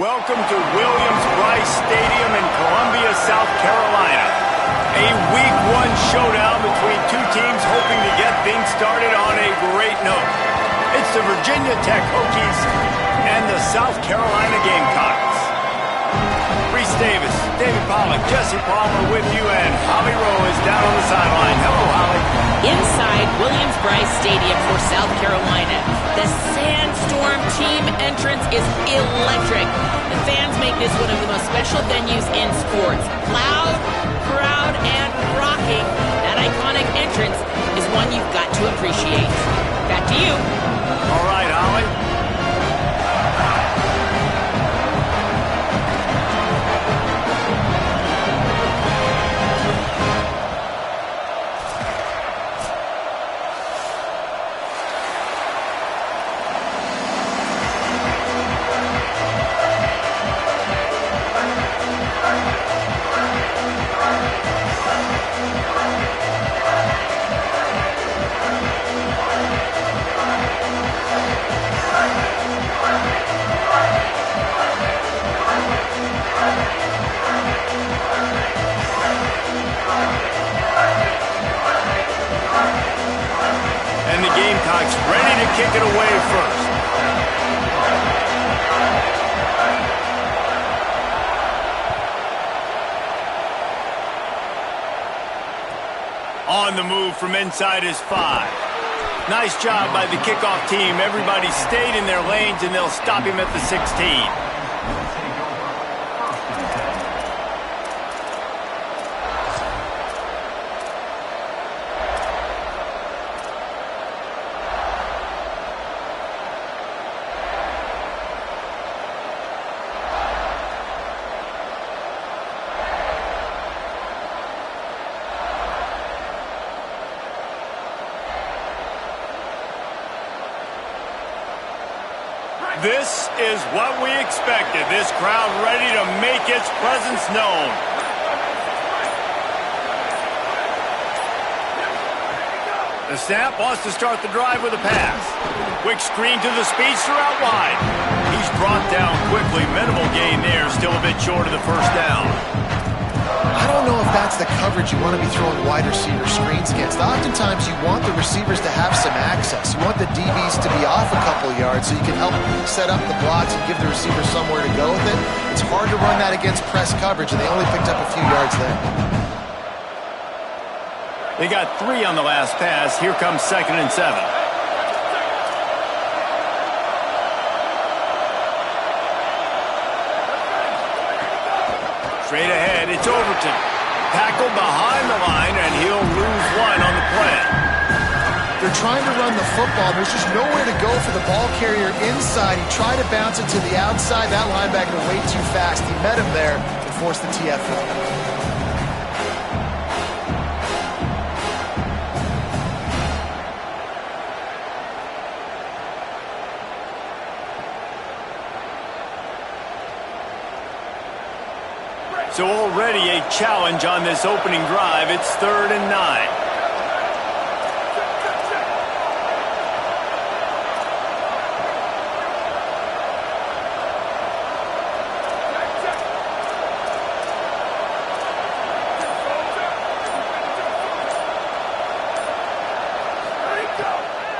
Welcome to Williams-Brice Stadium in Columbia, South Carolina. A Week 1 showdown between two teams hoping to get things started on a great note. It's the Virginia Tech Hokies and the South Carolina Gamecocks. Reese Davis, David Pollack, Jesse Palmer with you, and Holly Rowe is down on the sideline. Hello, Holly. Inside Williams-Brice Stadium for South Carolina, the Sandstorm team entrance is electric. The fans make this one of the most special venues in sports. Loud, proud, and rocking. That iconic entrance is one you've got to appreciate. Back to you. All right, Holly. And the Gamecocks ready to kick it away first. On the move from inside is 5. Nice job by the kickoff team. Everybody stayed in their lanes, and they'll stop him at the 16. This is what we expected. This crowd ready to make its presence known. The snap wants to start the drive with a pass. Quick screen to the speedster out wide. He's brought down quickly. Minimal gain there. Still a bit short of the first down. I don't know if that's the coverage you want to be throwing wide receiver screens against. Oftentimes you want the receivers to have some access. You want the DBs to be off a couple yards so you can help set up the blocks and give the receiver somewhere to go with it. It's hard to run that against press coverage, and they only picked up a few yards there. They got 3 on the last pass. Here comes 2nd and 7. Straight ahead, it's Overton. Tackled behind the line, and he'll lose 1 on the play. They're trying to run the football. There's just nowhere to go for the ball carrier inside. He tried to bounce it to the outside. That linebacker way too fast. He met him there and forced the TFL. So already a challenge on this opening drive. It's 3rd and 9.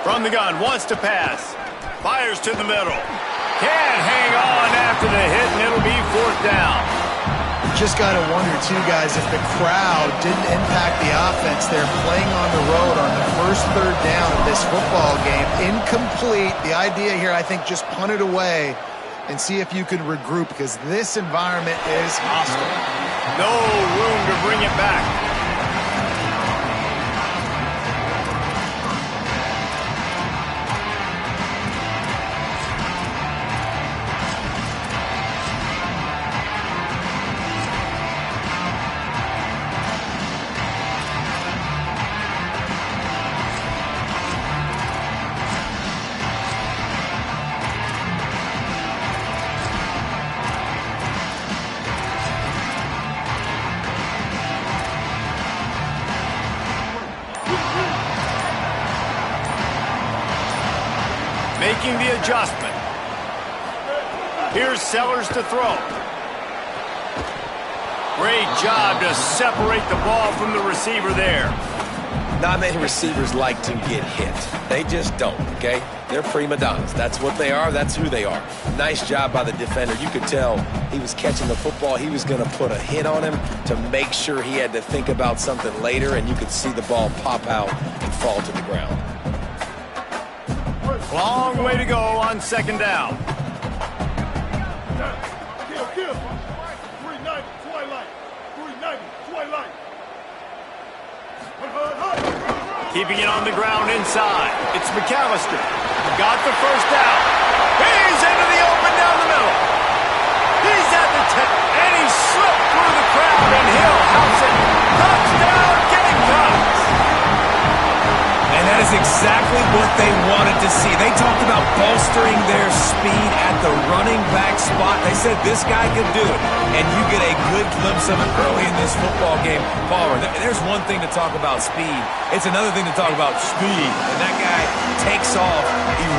From the gun, wants to pass. Fires to the middle. Can't hang on after the hit, and it'll be 4th down. Just got to wonder, too, guys, if the crowd didn't impact the offense. They're playing on the road on the first 3rd down of this football game. Incomplete. The idea here, I think, just punt it away and see if you can regroup, because this environment is hostile. No room to bring it back. making the adjustment. Here's Sellers to throw. Great job to separate the ball from the receiver there. Not many receivers like to get hit. They just don't, okay? They're prima donnas. That's what they are. That's who they are. Nice job by the defender. You could tell he was catching the football. He was going to put a hit on him to make sure he had to think about something later, and you could see the ball pop out and fall to the ground. Long way to go on second down. Keeping it on the ground inside. It's McAllister. Got the first down. He's into the open down the middle. He's at the 10, and he slipped through the crowd, and Hill house it. Touchdown, Gamecocks! And that is exactly what they wanted to see. They talked about bolstering their speed at the running back spot. They said this guy could do it, and you get a good glimpse of it early in this football game. Palmer, there's one thing to talk about speed. It's another thing to talk about speed. And that guy takes off,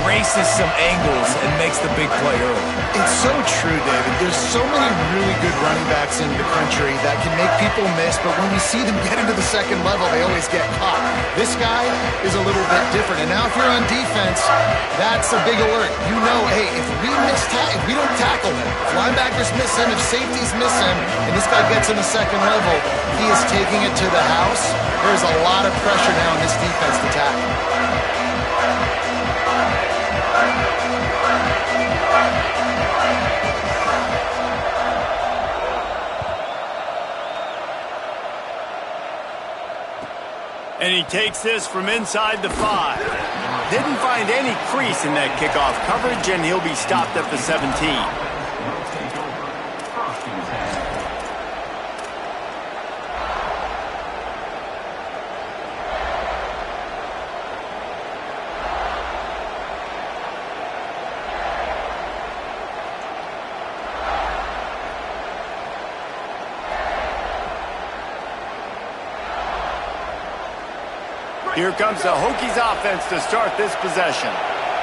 erases some angles, and makes the big play early. It's so true, David. There's so many really good running backs in the country that can make people miss, but when we see them get into the second level, they always get caught. This guy is a little bit different. And now if you're on defense, that's a big alert. You know, hey, if we don't tackle him, if linebackers miss him, if safeties miss him, and this guy gets in the second level, he is taking it to the house. There's a lot of pressure now in this defense to tackle. And he takes this from inside the 5. Didn't find any crease in that kickoff coverage, and he'll be stopped at the 17. Here comes the Hokies offense to start this possession.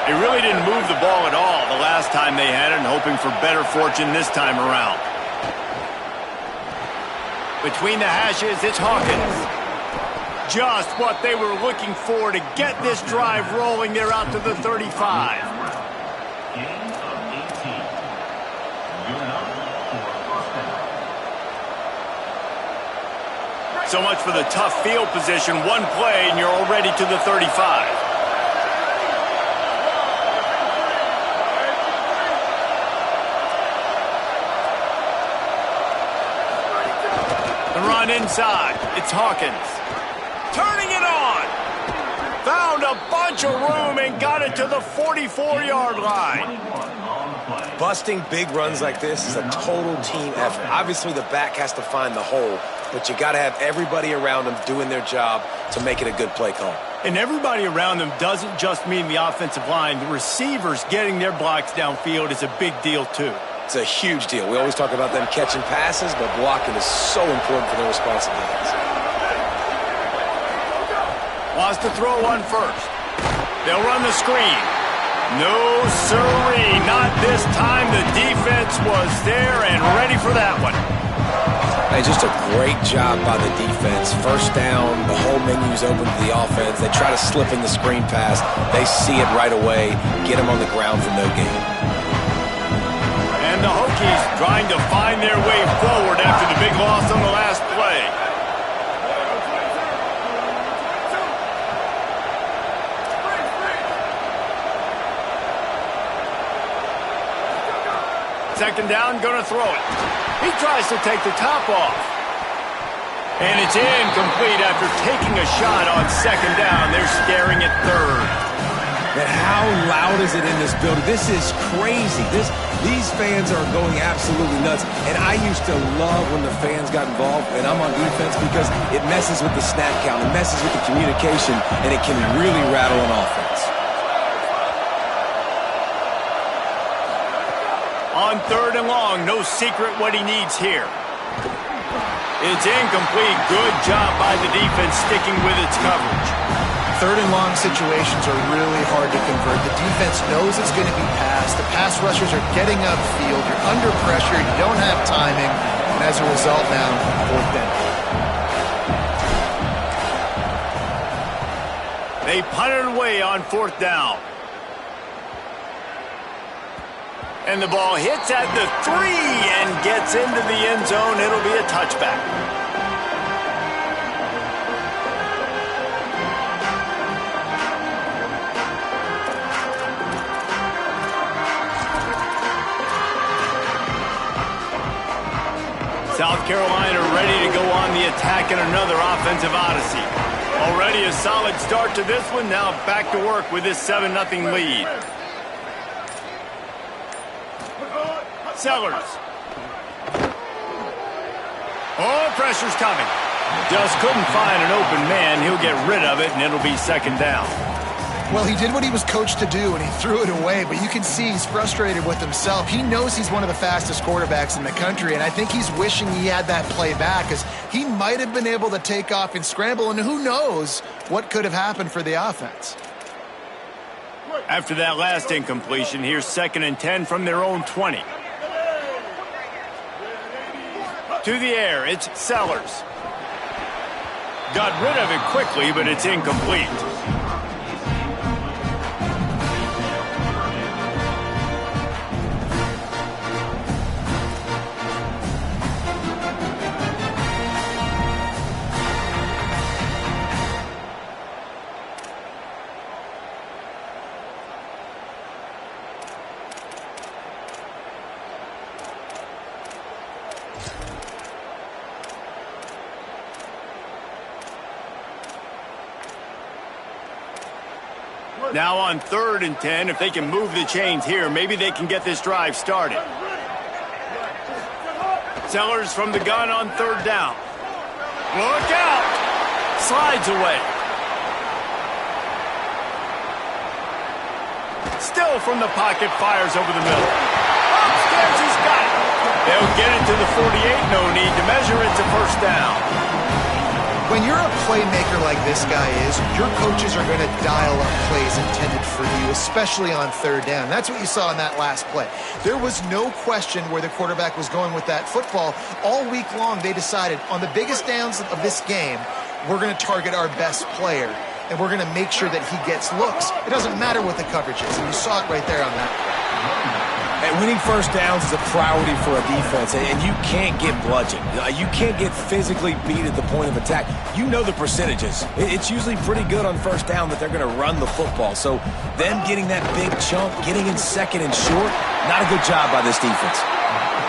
They really didn't move the ball at all the last time they had it, and hoping for better fortune this time around. Between the hashes, it's Hawkins. Just what they were looking for to get this drive rolling. They're out to the 35. So much for the tough field position. One play, and you're already to the 35. The run inside. It's Hawkins. Turning it on. Found a bunch of room and got it to the 44-yard line. Busting big runs like this is a total team effort. Obviously, the back has to find the hole, but you got to have everybody around them doing their job to make it a good play call. And everybody around them doesn't just mean the offensive line. The receivers getting their blocks downfield is a big deal, too. It's a huge deal. We always talk about them catching passes, but blocking is so important for their responsibilities. Wants to throw one first. They'll run the screen. No, sirree, not this time. The defense was there and ready for that one. Hey, just a great job by the defense. First down, the whole menu's open to the offense. They try to slip in the screen pass. They see it right away, get them on the ground for no gain. And the Hokies trying to find their way forward after the big loss on the last play. Second down, gonna throw it. He tries to take the top off. And it's incomplete after taking a shot on second down. They're staring at third. But how loud is it in this building? This is crazy. These fans are going absolutely nuts. And I used to love when the fans got involved, and I'm on defense, because it messes with the snap count, it messes with the communication, and it can really rattle an offense. On third and long, no secret what he needs here. It's incomplete. Good job by the defense sticking with its coverage. Third and long situations are really hard to convert. The defense knows it's going to be passed. The pass rushers are getting upfield. You're under pressure. You don't have timing. And as a result now, fourth down. They punted away on fourth down. And the ball hits at the 3 and gets into the end zone. It'll be a touchback. South Carolina ready to go on the attack in another offensive odyssey. Already a solid start to this one. Now back to work with this 7-0 lead. Sellers. Oh, pressure's coming. Just couldn't find an open man. He'll get rid of it, and it'll be second down. Well, he did what he was coached to do, and he threw it away, but you can see he's frustrated with himself. He knows he's one of the fastest quarterbacks in the country, and I think he's wishing he had that play back, because he might have been able to take off and scramble, and who knows what could have happened for the offense. After that last incompletion, here's 2nd and 10 from their own 20. To the air, it's Sellers. Got rid of it quickly, but it's incomplete. Now on 3rd and 10, if they can move the chains here, maybe they can get this drive started. Sellers from the gun on 3rd down. Look out! Slides away. Still from the pocket, fires over the middle. Upstairs, he's got it. They'll get it to the 48, no need to measure. It's a first down. When you're a playmaker like this guy is, your coaches are going to dial up plays intended for you, especially on 3rd down. That's what you saw in that last play. There was no question where the quarterback was going with that football. All week long, they decided on the biggest downs of this game, we're going to target our best player, and we're going to make sure that he gets looks. It doesn't matter what the coverage is, and you saw it right there on that play. And winning first downs is a priority for a defense, and you can't get bludgeoned. You can't get physically beat at the point of attack. You know the percentages. It's usually pretty good on first down that they're going to run the football. So them getting that big chunk, getting in 2nd and short, not a good job by this defense.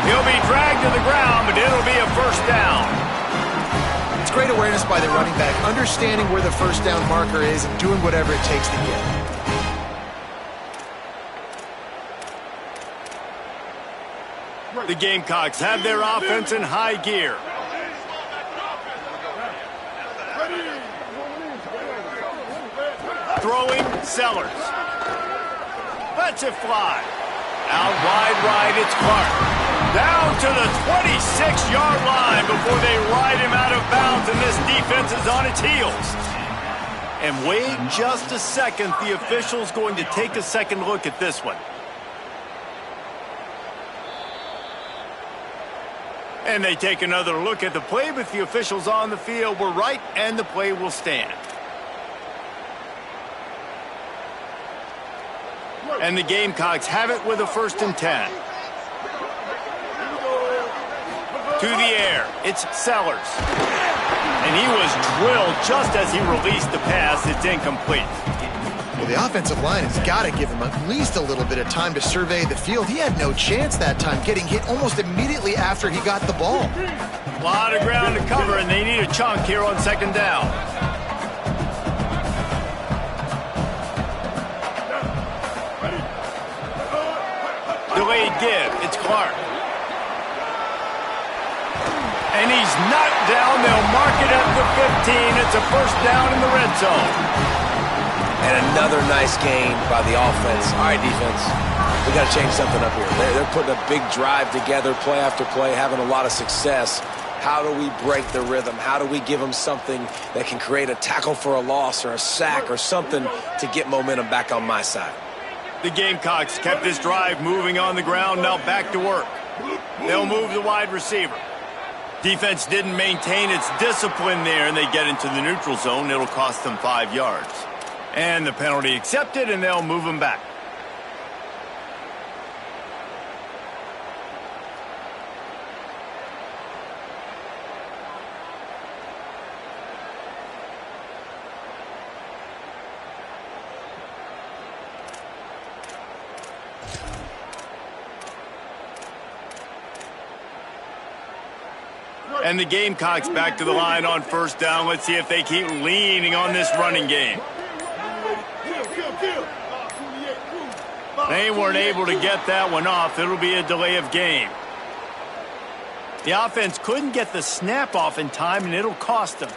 He'll be dragged to the ground, but it'll be a first down. It's great awareness by the running back, understanding where the first down marker is and doing whatever it takes to get it. The Gamecocks have their offense in high gear. Throwing, Sellers. Lets it fly. Out wide right, it's Clark. Down to the 26-yard line before they ride him out of bounds, and this defense is on its heels. And wait just a second. The official's going to take a second look at this one. And they take another look at the play, but the officials on the field were right, and the play will stand. And the Gamecocks have it with a 1st and 10. To the air, it's Sellers. And he was drilled just as he released the pass. It's incomplete. Well, the offensive line has got to give him at least a little bit of time to survey the field. He had no chance that time, getting hit almost immediately after he got the ball. A lot of ground to cover, and they need a chunk here on 2nd down. Delayed give. It's Clark. And he's knocked down. They'll mark it at the 15. It's a first down in the red zone. And another nice gain by the offense. All right, defense, we got to change something up here. They're putting a big drive together, play after play, having a lot of success. How do we break the rhythm? How do we give them something that can create a tackle for a loss or a sack or something to get momentum back on my side? The Gamecocks kept this drive moving on the ground, now back to work. They'll move the wide receiver. Defense didn't maintain its discipline there, and they get into the neutral zone. It'll cost them 5 yards. And the penalty accepted, and they'll move them back. And the Gamecocks back to the line on first down. Let's see if they keep leaning on this running game. They weren't able to get that one off. It'll be a delay of game. The offense couldn't get the snap off in time, and it'll cost them.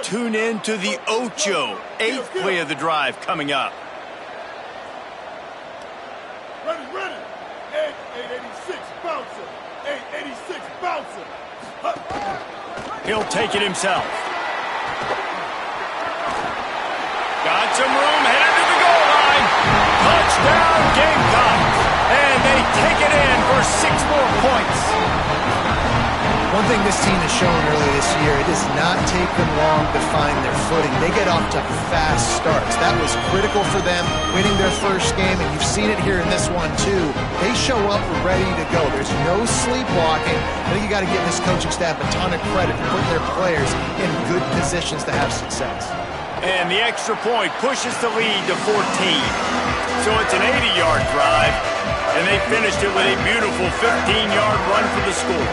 Tune in to the Ocho. 8th play of the drive coming up. Ready. 886 bouncer. 886 bouncer. He'll take it himself. Got some room, headed to the goal line. Touchdown, Gamecocks. And they take it in for 6 more points. One thing this team has shown early this year, it does not take them long to find their footing. They get off to fast starts. That was critical for them, winning their first game, and you've seen it here in this one too. They show up ready to go. There's no sleepwalking. I think you got to give this coaching staff a ton of credit for putting their players in good positions to have success. And the extra point pushes the lead to 14. So it's an 80-yard drive, and they finished it with a beautiful 15-yard run for the score.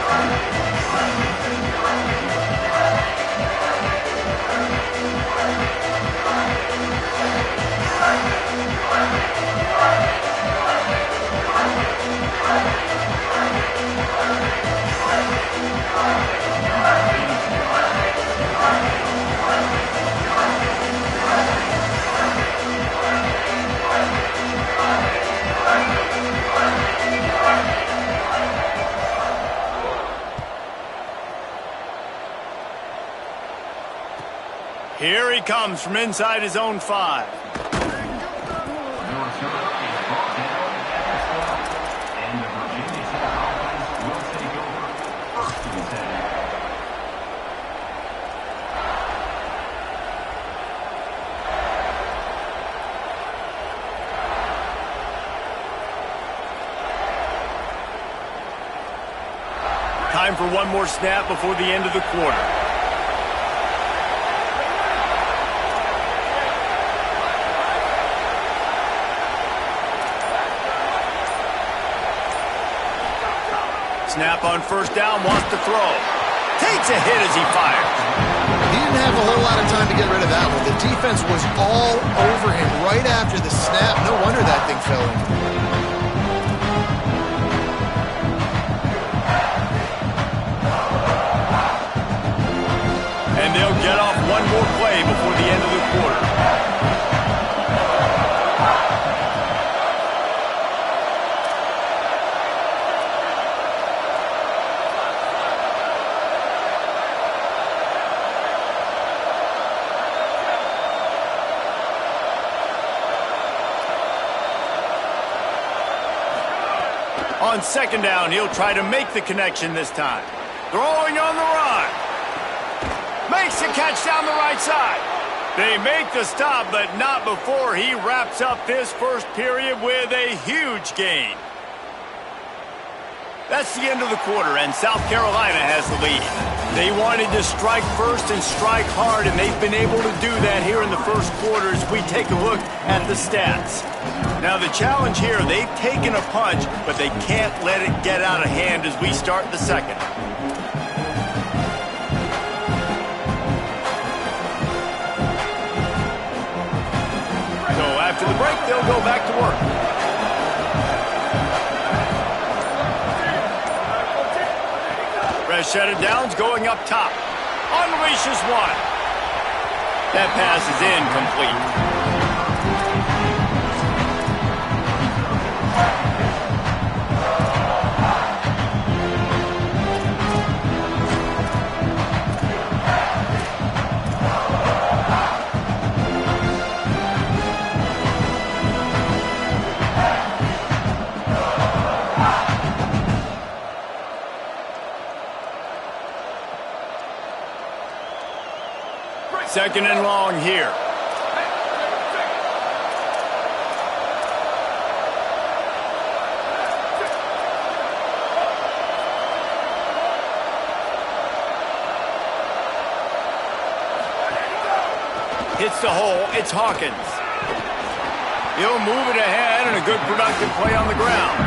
Here he comes from inside his own 5. Time for one more snap before the end of the quarter. Snap on first down, wants to throw. Takes a hit as he fires. He didn't have a whole lot of time to get rid of that one. The defense was all over him right after the snap. No wonder that thing fell in. And they'll get off one more play before the end of the quarter. On second down, he'll try to make the connection this time. Throwing on the run. Makes the catch down the right side. They make the stop, but not before he wraps up this first period with a huge gain. That's the end of the quarter, and South Carolina has the lead. They wanted to strike first and strike hard, and they've been able to do that here in the first quarter as we take a look at the stats. Now, the challenge here, they've taken a punch, but they can't let it get out of hand as we start the second. So after the break, they'll go back to work. Rashad Downs going up top. Unleashes one. That pass is incomplete. Second and long here. Hits the hole. It's Hawkins. He'll move it ahead, and a good productive play on the ground.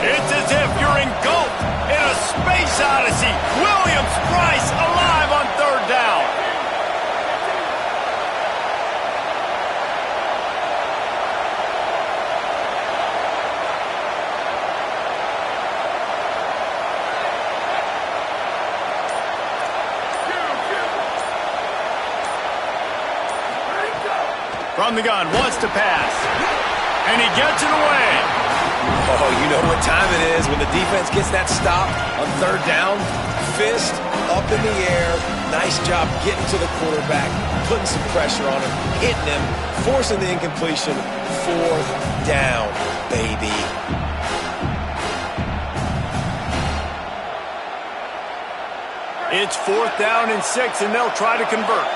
It's as if you're engulfed in a space odyssey. Williams-Brice alive on third down. From the gun, wants to pass. And he gets it away. Oh, you know what time it is when the defense gets that stop on third down. Fist up in the air. Nice job getting to the quarterback, putting some pressure on him, hitting him, forcing the incompletion. Fourth down, baby. It's 4th down and 6, and they'll try to convert.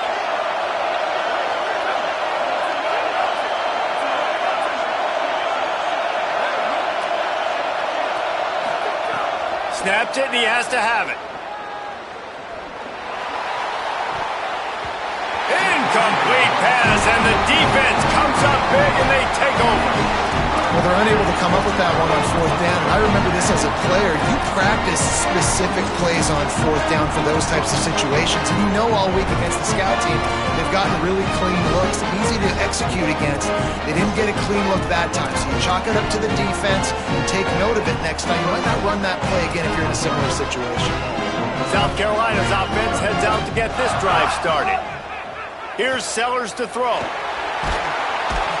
Snapped it, and he has to have it. Incomplete pass, and the defense comes up big, and they take over. Well, they're unable to come up with that one on 4th down. I remember this as a player. You practice specific plays on 4th down for those types of situations, and you know all week against the scout team, they've gotten really clean looks, easy to execute against. They didn't get a clean look that time, so you chalk it up to the defense and take note of it next time. You might not run that play again if you're in a similar situation. South Carolina's offense heads out to get this drive started. Here's Sellers to throw.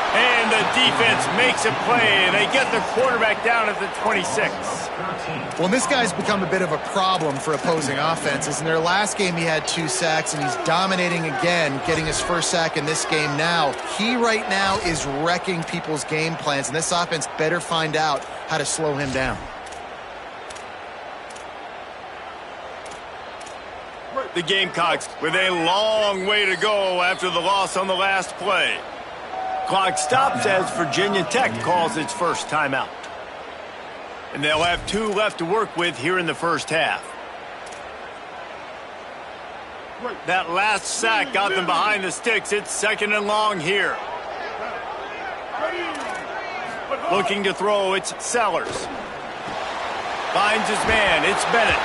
And the defense makes a play, and they get the quarterback down at the 26. Well, this guy's become a bit of a problem for opposing offenses. In their last game, he had 2 sacks, and he's dominating again, getting his first sack in this game now. He right now is wrecking people's game plans, and this offense better find out how to slow him down. The Gamecocks with a long way to go after the loss on the last play. Clock stops as Virginia Tech calls its first timeout. And they'll have 2 left to work with here in the first half. That last sack got them behind the sticks. It's 2nd and long here. Looking to throw, it's Sellers. Finds his man, it's Bennett.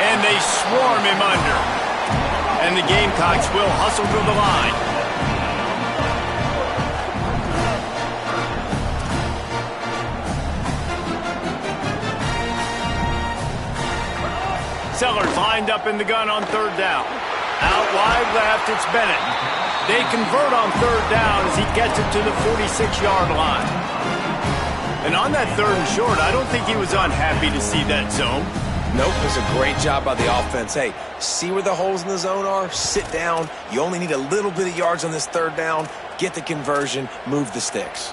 And they swarm him under. And the Gamecocks will hustle to the line. Sellers lined up in the gun on 3rd down. Out wide left, it's Bennett. They convert on 3rd down as he gets it to the 46-yard line. And on that 3rd and short, I don't think he was unhappy to see that zone. Nope, it was a great job by the offense. Hey, see where the holes in the zone are? Sit down. You only need a little bit of yards on this 3rd down. Get the conversion, move the sticks.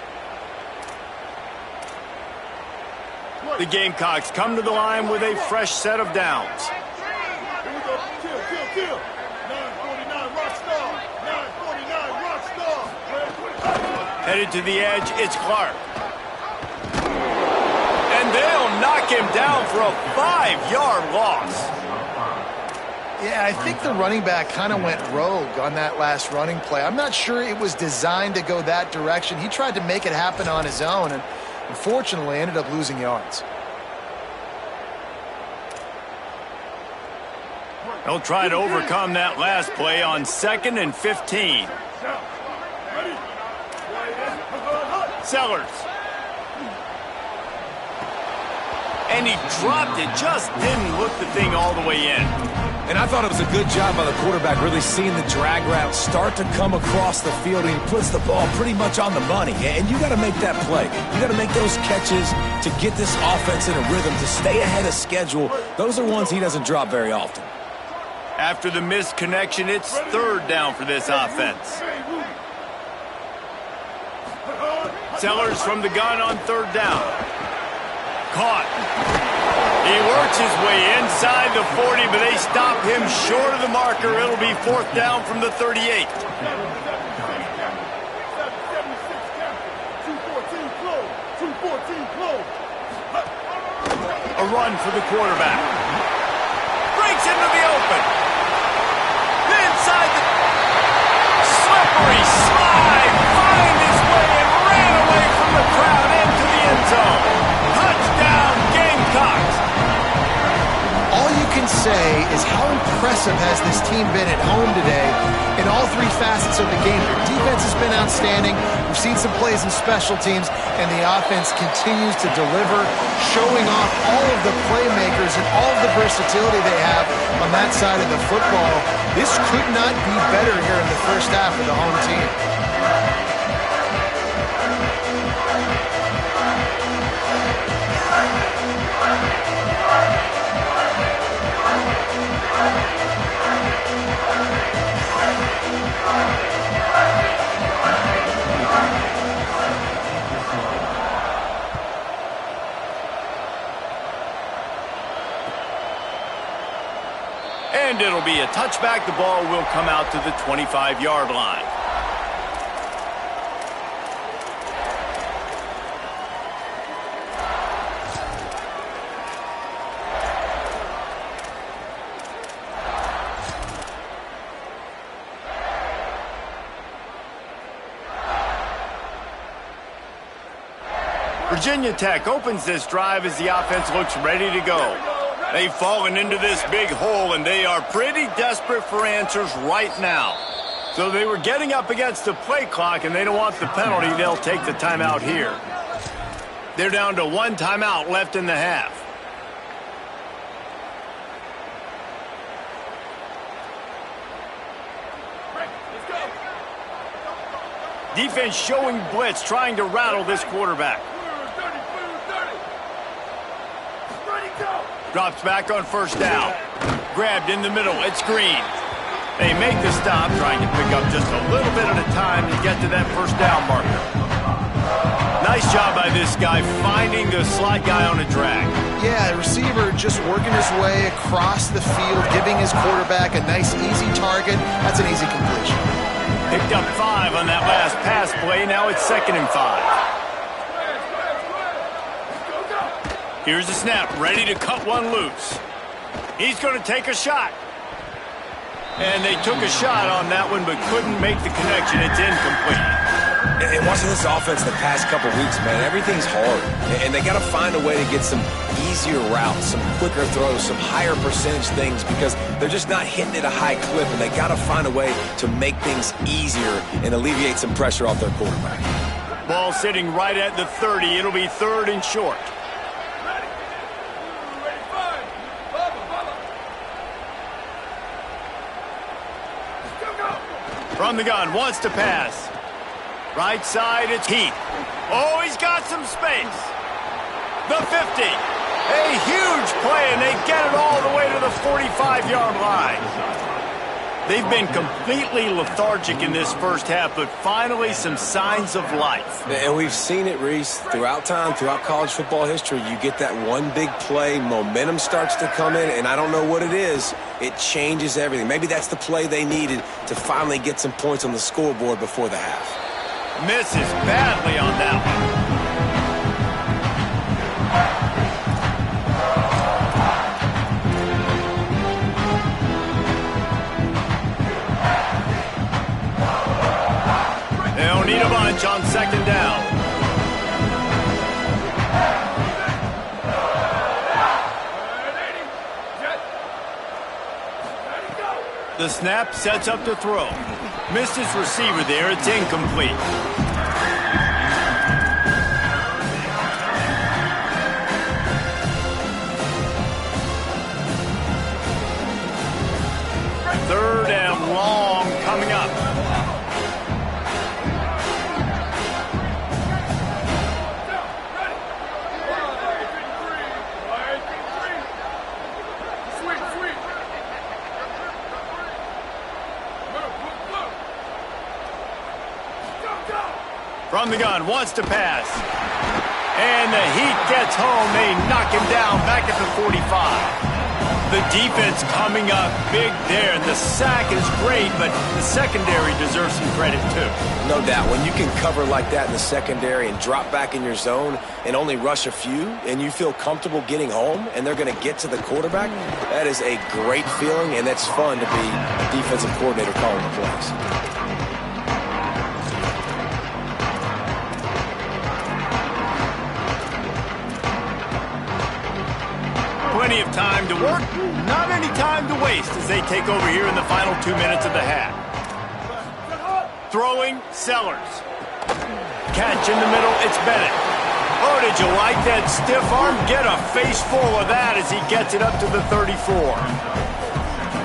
The Gamecocks come to the line with a fresh set of downs. Here we go. Kill. 949 Rockstar. 949 Rockstar. Headed to the edge, it's Clark. And they'll knock him down for a 5-yard loss. Yeah, I think the running back kind of went rogue on that last running play. I'm not sure it was designed to go that direction. He tried to make it happen on his own, and unfortunately ended up losing yards. They'll try to overcome that last play on 2nd and 15. Sellers. And he dropped it, just didn't look the thing all the way in. And I thought it was a good job by the quarterback really seeing the drag route start to come across the field, and he puts the ball pretty much on the money. And you got to make that play. You got to make those catches to get this offense in a rhythm, to stay ahead of schedule. Those are ones he doesn't drop very often. After the missed connection, it's 3rd down for this offense. Sellers from the gun on third down. Caught. He works his way inside the 40, but they stop him short of the marker. It'll be fourth down from the 38. 214 close. 214 close. A run for the quarterback. Breaks into the open. Inside the slippery slide. Find his way and ran away from the crowd into the end zone. Touchdown, Gamecocks. All you can say is how impressive has this team been at home today in all three facets of the game. Their defense has been outstanding. We've seen some plays in special teams, and the offense continues to deliver, showing off all of the playmakers and all of the versatility they have on that side of the football. This could not be better here in the first half of the home team. And it'll be a touchback. The ball will come out to the 25-yard line. Virginia Tech opens this drive as the offense looks ready to go. They've fallen into this big hole, and they are pretty desperate for answers right now. So they were getting up against the play clock, and they don't want the penalty. They'll take the timeout here. They're down to one timeout left in the half. Defense showing blitz, trying to rattle this quarterback. Drops back on first down. Grabbed in the middle. It's Green. They make the stop, trying to pick up just a little bit at a time to get to that first down marker. Nice job by this guy finding the slot guy on a drag. Yeah, the receiver just working his way across the field, giving his quarterback a nice, easy target. That's an easy completion. Picked up 5 on that last pass play. Now it's 2nd and 5. Here's the snap, ready to cut one loose. He's going to take a shot. And they took a shot on that one, but couldn't make the connection. It's incomplete. And watching this offense the past couple weeks, man, everything's hard. And they got to find a way to get some easier routes, some quicker throws, some higher percentage things, because they're just not hitting at a high clip, and they got to find a way to make things easier and alleviate some pressure off their quarterback. Ball sitting right at the 30. It'll be 3rd and short. From the gun, wants to pass. Right side, it's Heath. Oh, he's got some space. The 50. A huge play, and they get it all the way to the 45-yard line. They've been completely lethargic in this first half, but finally some signs of life. And we've seen it, Reese, throughout time, throughout college football history. You get that one big play, momentum starts to come in, and I don't know what it is. It changes everything. Maybe that's the play they needed to finally get some points on the scoreboard before the half. Misses badly on that one. They'll need a bunch on 2nd down. The snap sets up to throw. Missed his receiver there. It's incomplete. Third and long coming up. Go! From the gun, wants to pass. And the heat gets home. They knock him down back at the 45. The defense coming up big there. The sack is great, but the secondary deserves some credit too. No doubt. When you can cover like that in the secondary and drop back in your zone and only rush a few, and you feel comfortable getting home, and they're going to get to the quarterback, that is a great feeling, and it's fun to be defensive coordinator calling the plays. Plenty of time to work, not any time to waste as they take over here in the final 2 minutes of the half. Throwing, Sellers. Catch in the middle, it's Bennett. Oh, did you like that stiff arm? Get a face full of that as he gets it up to the 34.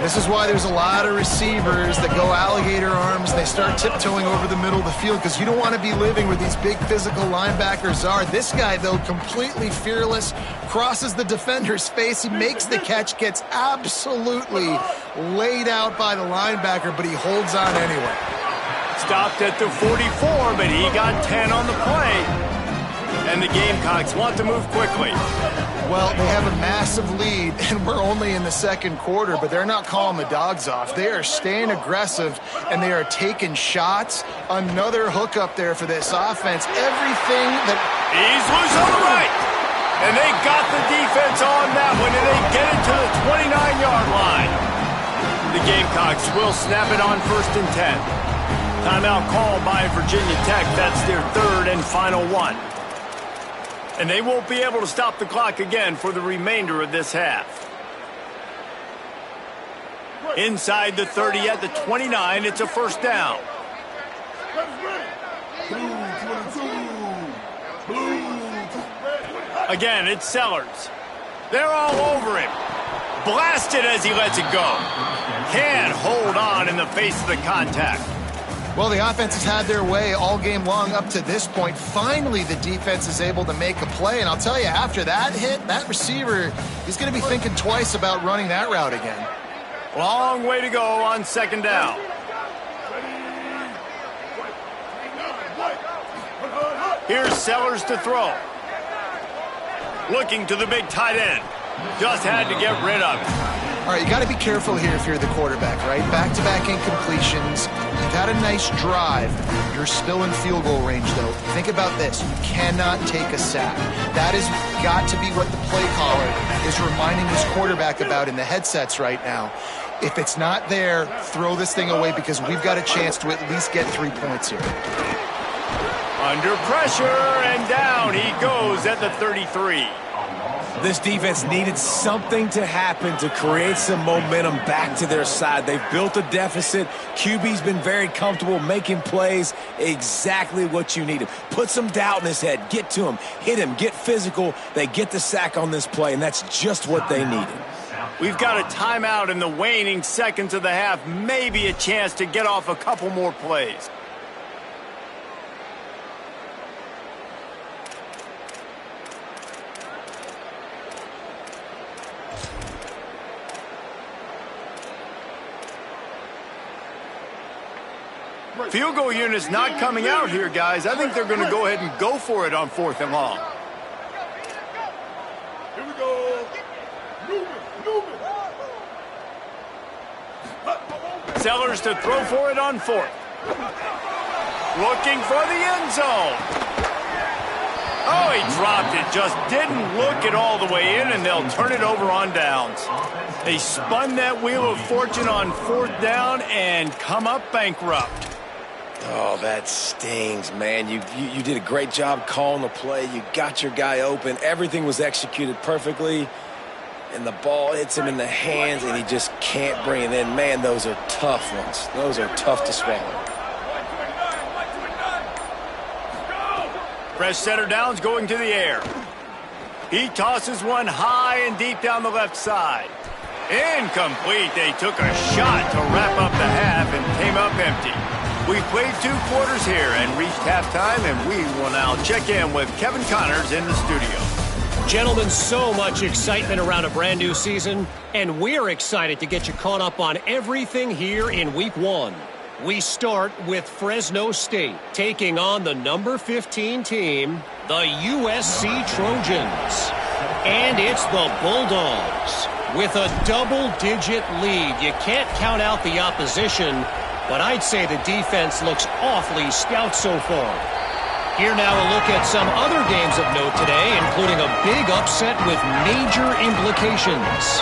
This is why there's a lot of receivers that go alligator arms. They start tiptoeing over the middle of the field because you don't want to be living where these big physical linebackers are. This guy, though, completely fearless, crosses the defender's face. He makes the catch, gets absolutely laid out by the linebacker, but he holds on anyway. Stopped at the 44, but he got 10 on the play. And the Gamecocks want to move quickly. Well, they have a massive lead, and we're only in the second quarter, but they're not calling the dogs off. They are staying aggressive, and they are taking shots. Another hook up there for this offense. Everything that... He's loose on the right. And they got the defense on that one, and they get it to the 29-yard line. The Gamecocks will snap it on 1st and 10. Timeout called by Virginia Tech. That's their third and final one. And they won't be able to stop the clock again for the remainder of this half. Inside the 30 at the 29, it's a first down. Again, it's Sellers. They're all over him. Blasted as he lets it go. Can't hold on in the face of the contact. Well, the offense has had their way all game long up to this point. Finally, the defense is able to make a play. And I'll tell you, after that hit, that receiver, he's going to be thinking twice about running that route again. Long way to go on second down. Here's Sellers to throw. Looking to the big tight end. Just had to get rid of it. All right, you got to be careful here if you're the quarterback, right? Back-to-back incompletions. You've had a nice drive. You're still in field goal range, though. Think about this. You cannot take a sack. That has got to be what the play caller is reminding his quarterback about in the headsets right now. If it's not there, throw this thing away because we've got a chance to at least get 3 points here. Under pressure, and down he goes at the 33. This defense needed something to happen to create some momentum back to their side. They've built a deficit. QB's been very comfortable making plays. Exactly what you needed. Put some doubt in his head. Get to him. Hit him. Get physical. They get the sack on this play, and that's just what they needed. We've got a timeout in the waning seconds of the half. Maybe a chance to get off a couple more plays. Field goal unit's not coming out here, guys. I think they're going to go ahead and go for it on 4th and long. Here we go. Sellers to throw for it on 4th. Looking for the end zone. Oh, he dropped it. Just didn't look it all the way in, and they'll turn it over on downs. They spun that wheel of fortune on 4th down and come up bankrupt. Oh, that stings, man. You did a great job calling the play. You got your guy open. Everything was executed perfectly. And the ball hits him in the hands, and he just can't bring it in. Man, those are tough ones. Those are tough to swallow. Fresh center downs going to the air. He tosses one high and deep down the left side. Incomplete. They took a shot to wrap up the half and came up empty. We've played 2 quarters here and reached halftime, and we will now check in with Kevin Connors in the studio. Gentlemen, so much excitement around a brand new season, and we're excited to get you caught up on everything here in Week 1. We start with Fresno State taking on the number 15 team, the USC Trojans. And it's the Bulldogs. With a double-digit lead, you can't count out the opposition, but I'd say the defense looks awfully stout so far. Here now a look at some other games of note today, including a big upset with major implications.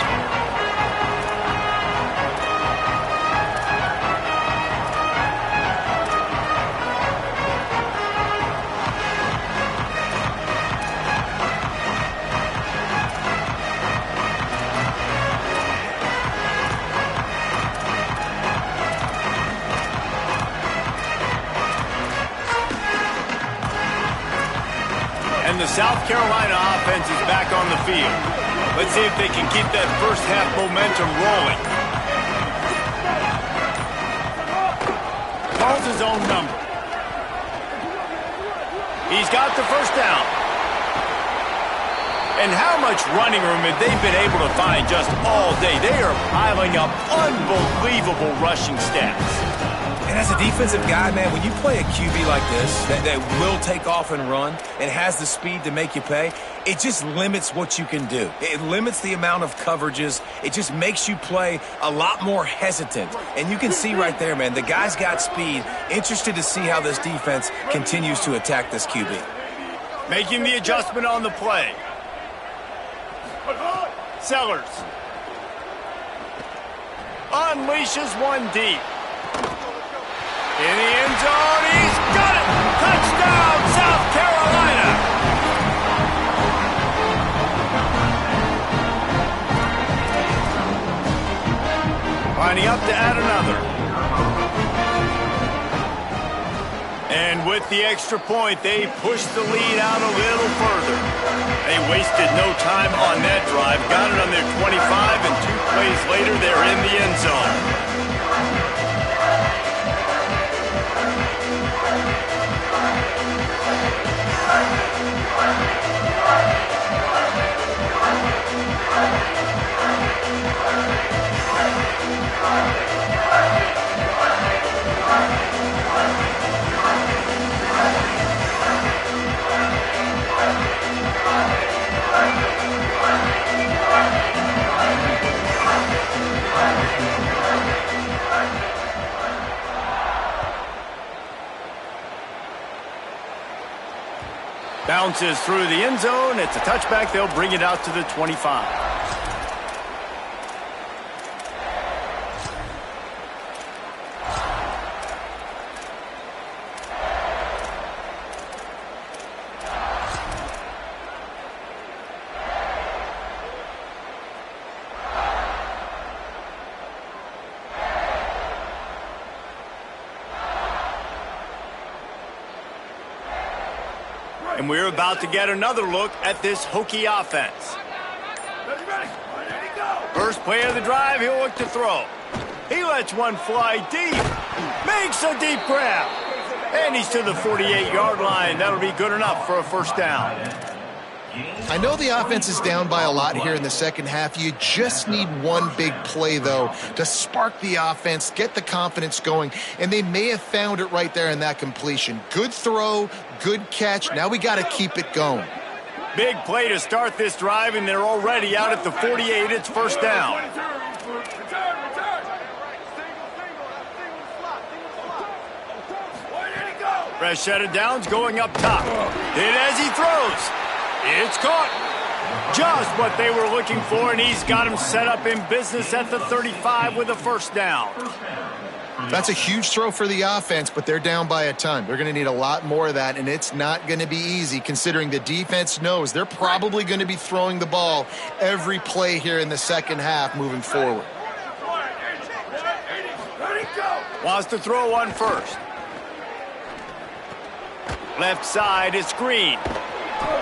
And the South Carolina offense is back on the field. Let's see if they can keep that first half momentum rolling. Calls his own number. He's got the first down. And how much running room have they been able to find just all day? They are piling up unbelievable rushing stats. And as a defensive guy, man, when you play a QB like this that will take off and run and has the speed to make you pay, it just limits what you can do. It limits the amount of coverages. It just makes you play a lot more hesitant. And you can see right there, man, the guy's got speed. Interested to see how this defense continues to attack this QB. Making the adjustment on the play. Sellers. Unleashes one deep. In the end zone, he's got it! Touchdown, South Carolina! Lining up to add another. And with the extra point, they pushed the lead out a little further. They wasted no time on that drive. Got it on their 25, and 2 plays later, they're in the end zone. Bounces through the end zone. It's a touchback. They'll bring it out to the 25. And we're about to get another look at this Hokie offense. First play of the drive, he'll look to throw. He lets one fly deep. Makes a deep grab. And he's to the 48-yard line. That'll be good enough for a first down. I know the offense is down by a lot here in the second half. You just need one big play, though, to spark the offense, get the confidence going, and they may have found it right there in that completion. Good throw, good catch. Now we got to keep it going. Big play to start this drive, and they're already out at the 48. It's first down. Fresh set of downs going up top. Hit as he throws. It's caught. Just what they were looking for, and he's got him set up in business at the 35 with a first down. That's a huge throw for the offense, but they're down by a ton. They're going to need a lot more of that, and it's not going to be easy considering the defense knows they're probably going to be throwing the ball every play here in the second half moving forward. Wants to throw one first. Left side is Green.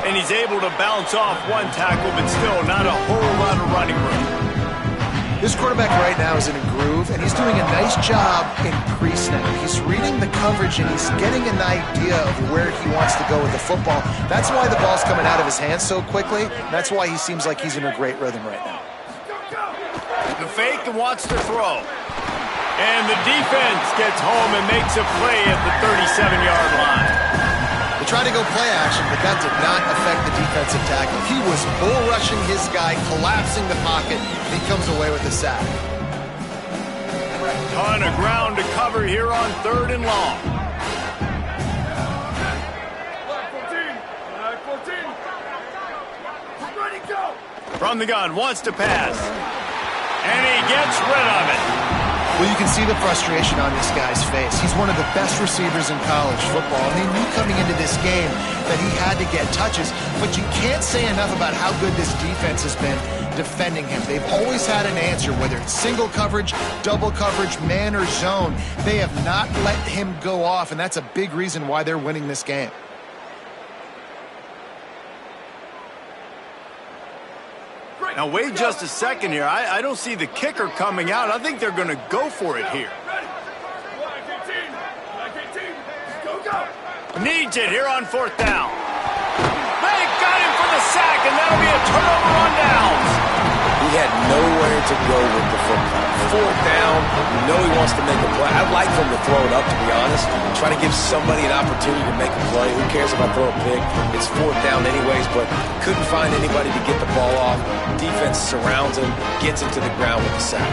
And he's able to bounce off one tackle, but still not a whole lot of running room. This quarterback right now is in a groove, and he's doing a nice job in pre-snap. He's reading the coverage, and he's getting an idea of where he wants to go with the football. That's why the ball's coming out of his hands so quickly. That's why he seems like he's in a great rhythm right now. The fake and wants to throw. And the defense gets home and makes a play at the 37-yard line. They tried to go play action, but that did not affect the defensive tackle. He was bull rushing his guy, collapsing the pocket, and he comes away with a sack. Ton of ground to cover here on 3rd and long. Ready, go! From the gun, wants to pass. And he gets rid of it. Well, you can see the frustration on this guy's face. He's one of the best receivers in college football, and they knew coming into this game that he had to get touches, but you can't say enough about how good this defense has been defending him. They've always had an answer, whether it's single coverage, double coverage, man or zone. They have not let him go off, and that's a big reason why they're winning this game. Now, wait just a second here. I don't see the kicker coming out. I think they're going to go for it here. Needs it here on 4th down. They got him for the sack, and that'll be a turnover on downs. He had nowhere to go with the football. 4th down, you know he wants to make a play. I'd like for him to throw it up, to be honest. Try to give somebody an opportunity to make a play. Who cares if I throw a pick? It's 4th down anyways, but couldn't find anybody to get the ball off. Defense surrounds him, gets him to the ground with the sack.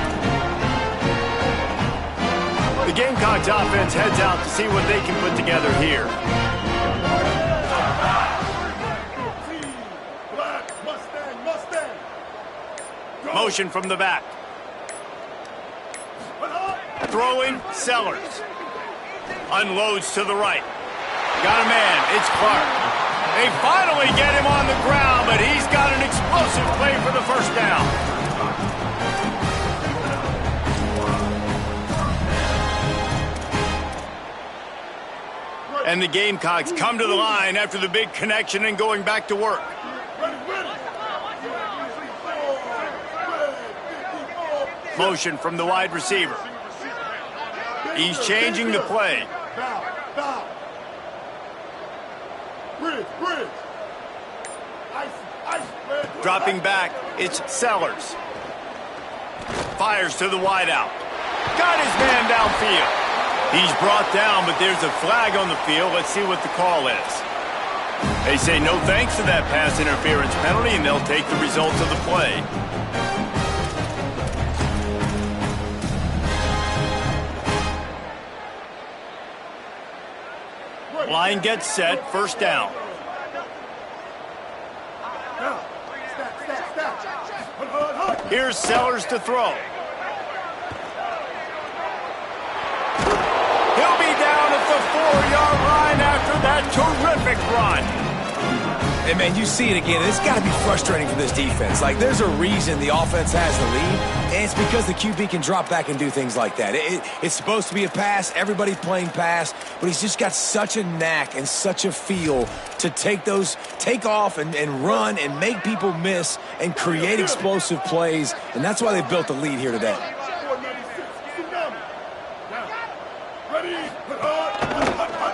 The Gamecocks offense heads out to see what they can put together here. Motion from the back. Throwing, Sellers. Unloads to the right. Got a man, it's Clark. They finally get him on the ground, but he's got an explosive play for the 1st down. And the Gamecocks come to the line after the big connection and going back to work. Motion from the wide receiver. He's changing the play. Dropping back, it's Sellers. Fires to the wideout. Got his man downfield. He's brought down, but there's a flag on the field. Let's see what the call is. They say no thanks to that pass interference penalty, and they'll take the results of the play. Line gets set, 1st down. Here's Sellers to throw. He'll be down at the 4-yard line after that terrific run. And, man, you see it again. It's got to be frustrating for this defense. Like, there's a reason the offense has the lead, and it's because the QB can drop back and do things like that. It's supposed to be a pass. Everybody's playing pass, but he's just got such a knack and such a feel to take off and run and make people miss and create explosive plays, and that's why they built the lead here today.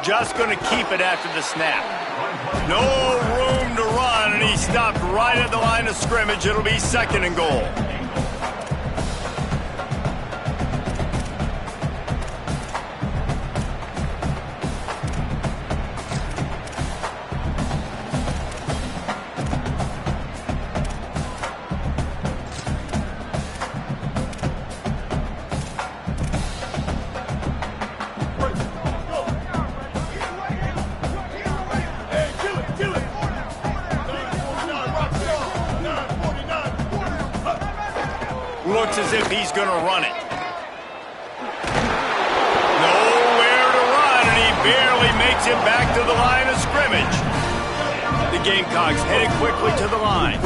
Just going to keep it after the snap. No room to run, and he stopped right at the line of scrimmage. It'll be 2nd and goal. Looks as if he's going to run it. Nowhere to run, and he barely makes it back to the line of scrimmage. The Gamecocks headed quickly to the line.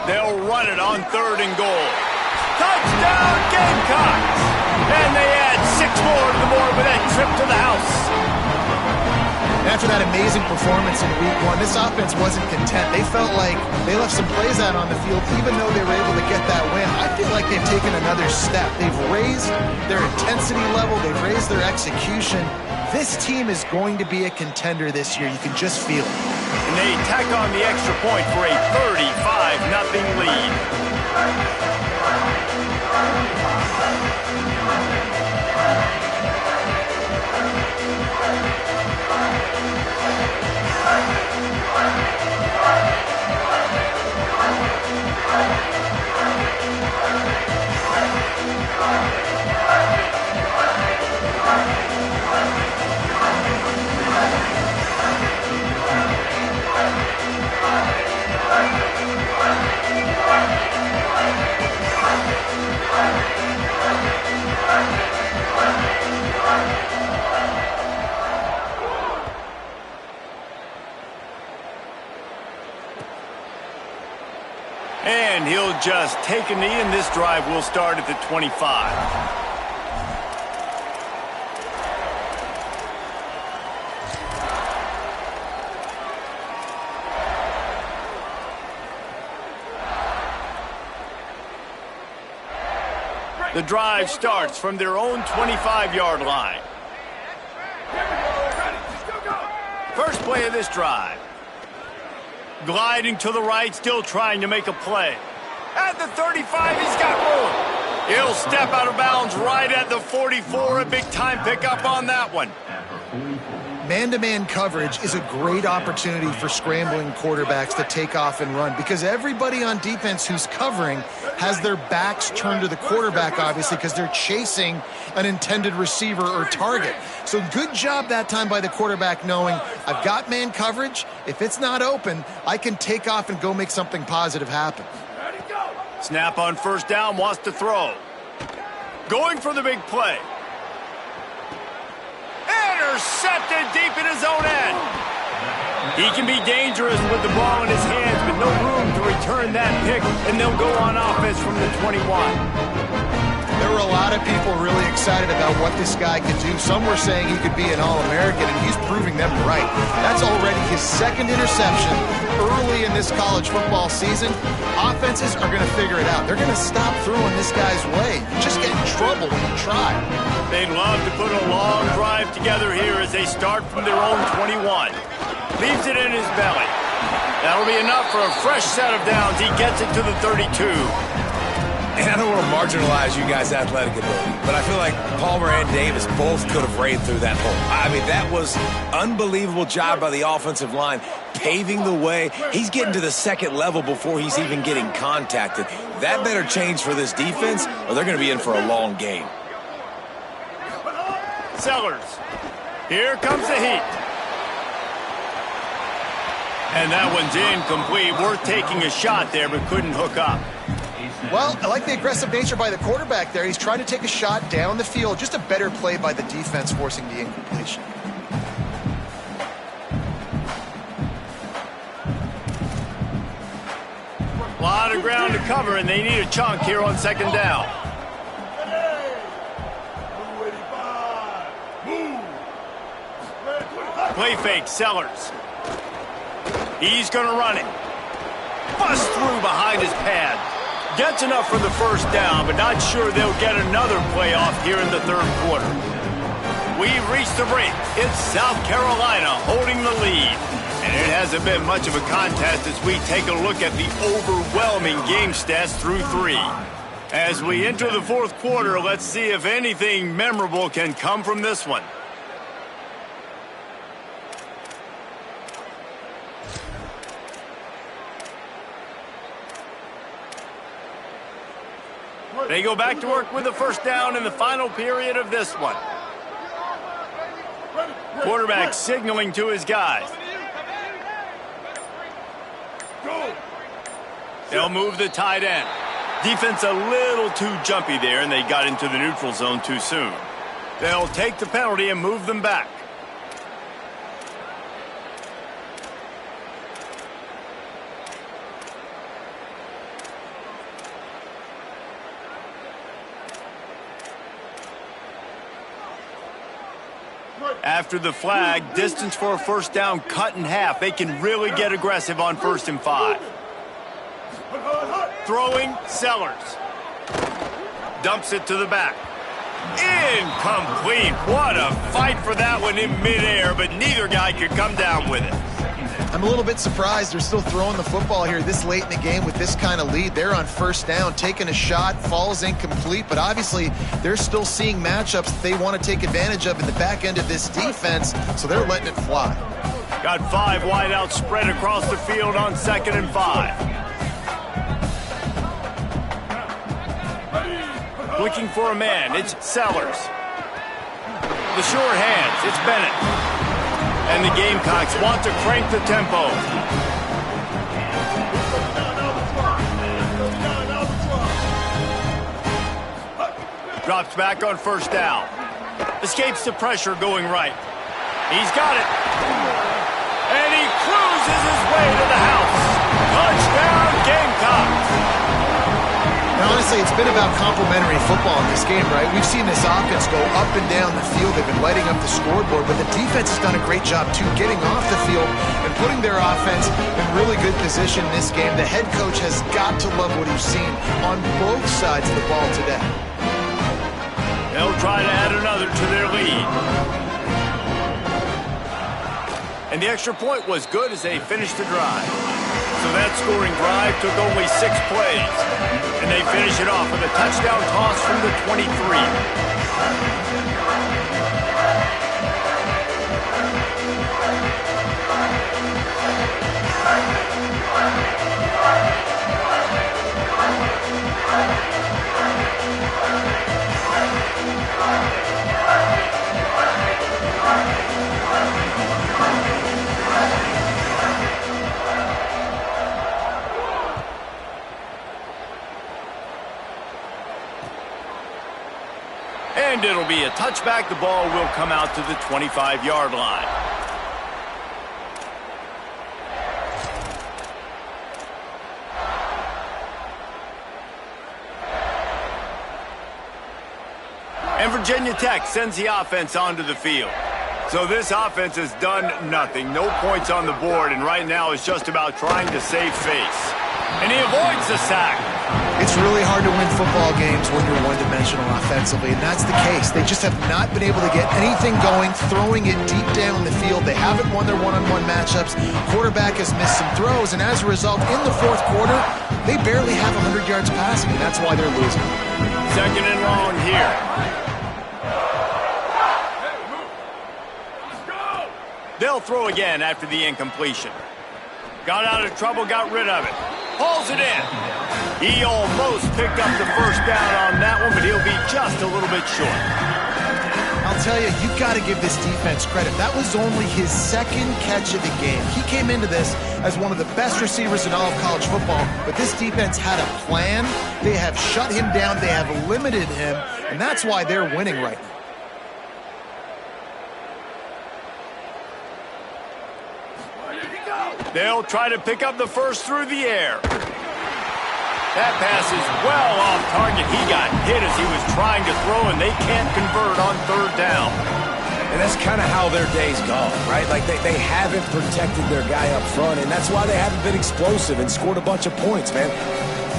They'll run it on 3rd and goal. Touchdown, Gamecocks! And they add 6 more to the board with that trip to the house. After that amazing performance in Week 1, this offense wasn't content. They felt like they left some plays out on the field, even though they were able to get that win. I feel like they've taken another step. They've raised their intensity level. They've raised their execution. This team is going to be a contender this year. You can just feel it. And they tack on the extra point for a 35-0 lead. And he'll just take a knee, and this drive will start at the 25. The drive starts from their own 25-yard line. First play of this drive. Gliding to the right, still trying to make a play. At the 35, he's got room. He'll step out of bounds right at the 44. A big-time pickup on that one. Man-to-man coverage is a great opportunity for scrambling quarterbacks to take off and run because everybody on defense who's covering has their backs turned to the quarterback, obviously, because they're chasing an intended receiver or target. So good job that time by the quarterback knowing I've got man coverage. If it's not open, I can take off and go make something positive happen. Snap on first down, wants to throw. Going for the big play. Intercepted deep in his own end. He can be dangerous with the ball in his hands, but no room to return that pick, and they'll go on offense from the 21. There were a lot of people really excited about what this guy could do. Some were saying he could be an All-American, and he's proving them right. That's already his second interception early in this college football season. Offenses are going to figure it out. They're going to stop throwing this guy's way. You just get in trouble when you try. They'd love to put a long drive together here as they start from their own 21. Leaves it in his belly. That'll be enough for a fresh set of downs. He gets it to the 32. And I don't want to marginalize you guys' athletic ability, but I feel like Palmer and Davis both could have ran through that hole. I mean, that was unbelievable job by the offensive line, paving the way. He's getting to the second level before he's even getting contacted. That better change for this defense, or they're going to be in for a long game. Sellers. Here comes the heat. And that one's incomplete. Worth taking a shot there, but couldn't hook up. Well, I like the aggressive nature by the quarterback there. He's trying to take a shot down the field. Just a better play by the defense forcing the incompletion. A lot of ground to cover, and they need a chunk here on second down. Play fake, Sellers. He's going to run it. Bust through behind his pad. Gets enough for the first down, but not sure they'll get another play off here in the third quarter. We've reached the break. It's South Carolina holding the lead. And it hasn't been much of a contest as we take a look at the overwhelming game stats through 3. As we enter the fourth quarter, let's see if anything memorable can come from this one. They go back to work with the first down in the final period of this one. Quarterback signaling to his guys. They'll move the tight end. Defense a little too jumpy there, and they got into the neutral zone too soon. They'll take the penalty and move them back. After the flag, distance for a first down cut in half. They can really get aggressive on 1st and 5. Throwing, Sellers. Dumps it to the back. Incomplete. What a fight for that one in midair, but neither guy could come down with it. I'm a little bit surprised they're still throwing the football here this late in the game with this kind of lead. They're on first down, taking a shot, falls incomplete, but obviously they're still seeing matchups that they want to take advantage of in the back end of this defense, so they're letting it fly. Got 5 wideouts spread across the field on 2nd and 5. Looking for a man, it's Sellers. The short hands, it's Bennett. And the Gamecocks want to crank the tempo. Drops back on first down. Escapes the pressure going right. He's got it. And he cruises his way to the house. Touchdown, Gamecocks. Now, honestly, it's been about complementary football in this game, right? We've seen this offense go up and down the field. They've been lighting up the scoreboard, but the defense has done a great job, too, getting off the field and putting their offense in really good position in this game. The head coach has got to love what he's seen on both sides of the ball today. They'll try to add another to their lead. And the extra point was good as they finished the drive. So that scoring drive took only 6 plays. And they finish it off with a touchdown toss from the 23. And it'll be a touchback. The ball will come out to the 25-yard line. And Virginia Tech sends the offense onto the field. So this offense has done nothing. No points on the board, and right now it's just about trying to save face. And he avoids the sack. It's really hard to win football games when you're one-dimensional offensively, and that's the case. They just have not been able to get anything going, throwing it deep down in the field. They haven't won their one-on-one matchups. Quarterback has missed some throws, and as a result, in the fourth quarter, they barely have 100 yards passing, and that's why they're losing. 2nd and long here. They'll throw again after the incompletion. Got out of trouble, got rid of it. Hauls it in. He almost picked up the first down on that one, but he'll be just a little bit short. I'll tell you, you've got to give this defense credit. That was only his 2nd catch of the game. He came into this as one of the best receivers in all of college football, but this defense had a plan. They have shut him down. They have limited him, and that's why they're winning right now. They'll try to pick up the first through the air. That pass is well off target. He got hit as he was trying to throw, and they can't convert on 3rd down. And that's kind of how their day's gone, right? Like they haven't protected their guy up front, and that's why they haven't been explosive and scored a bunch of points, man.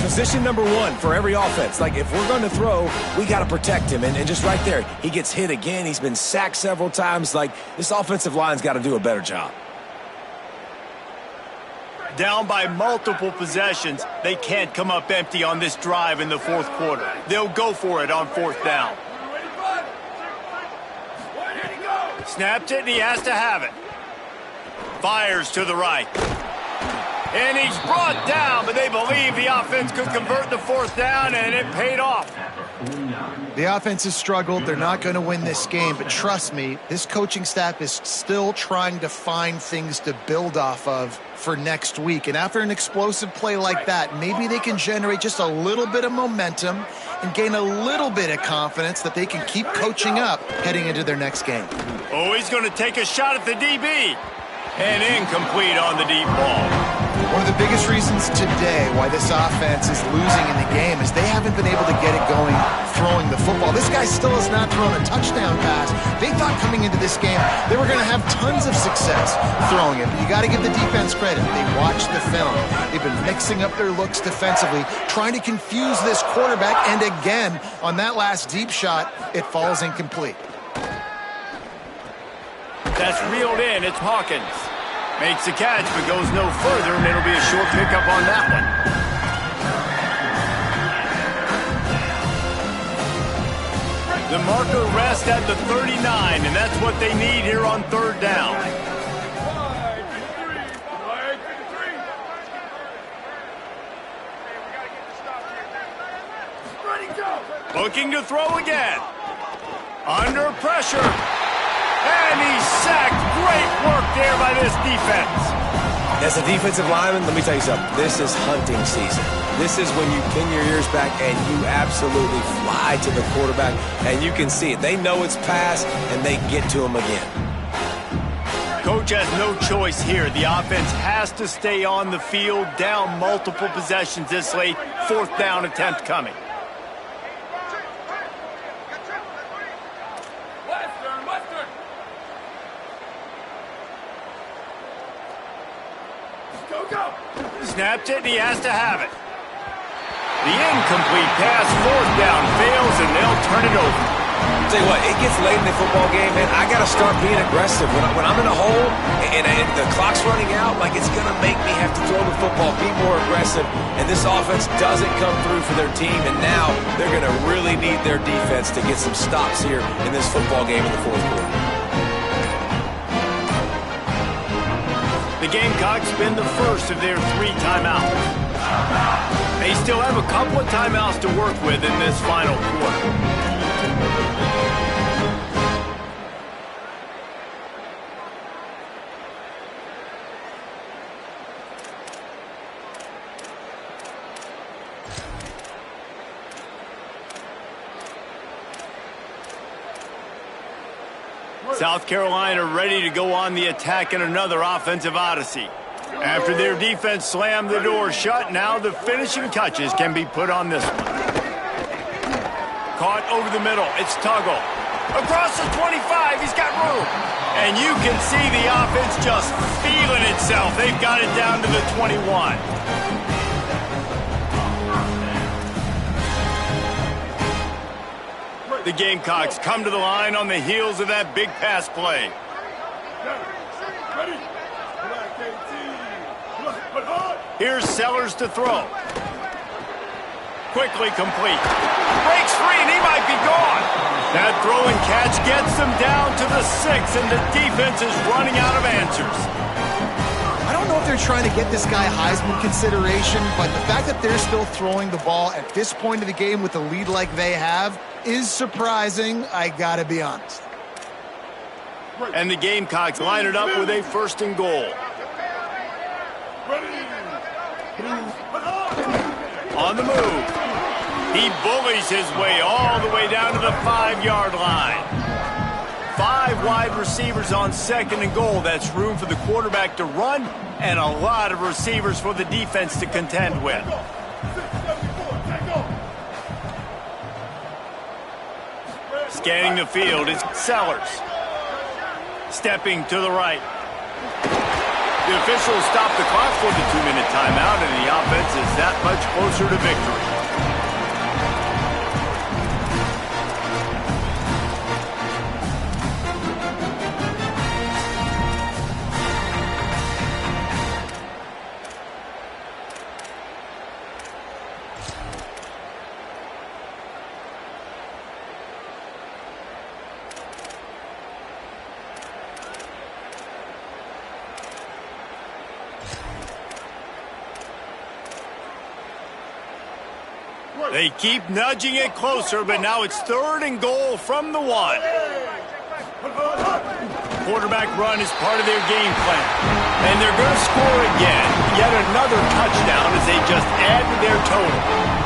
Position number 1 for every offense. Like, if we're going to throw, we got to protect him. And just right there, he gets hit again. He's been sacked several times. Like, this offensive line's got to do a better job. Down by multiple possessions, they can't come up empty on this drive in the fourth quarter. They'll go for it on 4th down. Snapped it, and he has to have it. Fires to the right. And he's brought down, but they believe the offense could convert the 4th down, and it paid off. The offense has struggled. They're not going to win this game, but trust me, this coaching staff is still trying to find things to build off of for next week. And after an explosive play like that, maybe they can generate just a little bit of momentum and gain a little bit of confidence that they can keep coaching up heading into their next game. Oh, he's going to take a shot at the DB. And incomplete on the deep ball. One of the biggest reasons today why this offense is losing in the game is they haven't been able to get it going throwing the football. This guy still has not thrown a touchdown pass. They thought coming into this game they were going to have tons of success throwing it. But you got to give the defense credit. They watched the film. They've been mixing up their looks defensively, trying to confuse this quarterback. And again, on that last deep shot, it falls incomplete. That's reeled in. It's Hawkins. Makes the catch, but goes no further, and it'll be a short pickup on that one. The marker rests at the 39, and that's what they need here on third down. Looking to throw again. Under pressure. And he's sacked. Great work there by this defense. As a defensive lineman, let me tell you something. This is hunting season. This is when you pin your ears back and you absolutely fly to the quarterback, and you can see it. They know it's pass, and they get to him again. Coach has no choice here. The offense has to stay on the field, down multiple possessions this late. Fourth down attempt coming. Snapped it, and he has to have it. The incomplete pass, fourth down, fails, and they'll turn it over. I'll tell you what, it gets late in the football game, man. I got to start being aggressive. When I'm in a hole and the clock's running out, like, it's going to make me have to throw the football, be more aggressive. And this offense doesn't come through for their team, and now they're going to really need their defense to get some stops here in this football game in the fourth quarter. The Gamecocks spend the first of their 3 timeouts. They still have a couple of timeouts to work with in this final quarter. South Carolina ready to go on the attack in another offensive odyssey. After their defense slammed the door shut, now the finishing touches can be put on this one. Caught over the middle. It's Tuggle. Across the 25. He's got room. And you can see the offense just feeling itself. They've got it down to the 21. The Gamecocks come to the line on the heels of that big pass play. Here's Sellers to throw. Quickly complete. Breaks free, and he might be gone. That throw and catch gets them down to the 6, and the defense is running out of answers. I don't know if they're trying to get this guy Heisman consideration, but the fact that they're still throwing the ball at this point of the game with a lead like they have is surprising, I gotta be honest. And the Gamecocks line it up with a 1st and goal. On the move. He bullies his way all the way down to the 5-yard line. 5 wide receivers on 2nd and goal. That's room for the quarterback to run and a lot of receivers for the defense to contend with. Scanning the field is Sellers. Stepping to the right. The officials stop the clock for the 2-minute timeout, and the offense is that much closer to victory. They keep nudging it closer, but now it's 3rd and goal from the 1. Quarterback run is part of their game plan. And they're going to score again. Yet another touchdown as they just add to their total.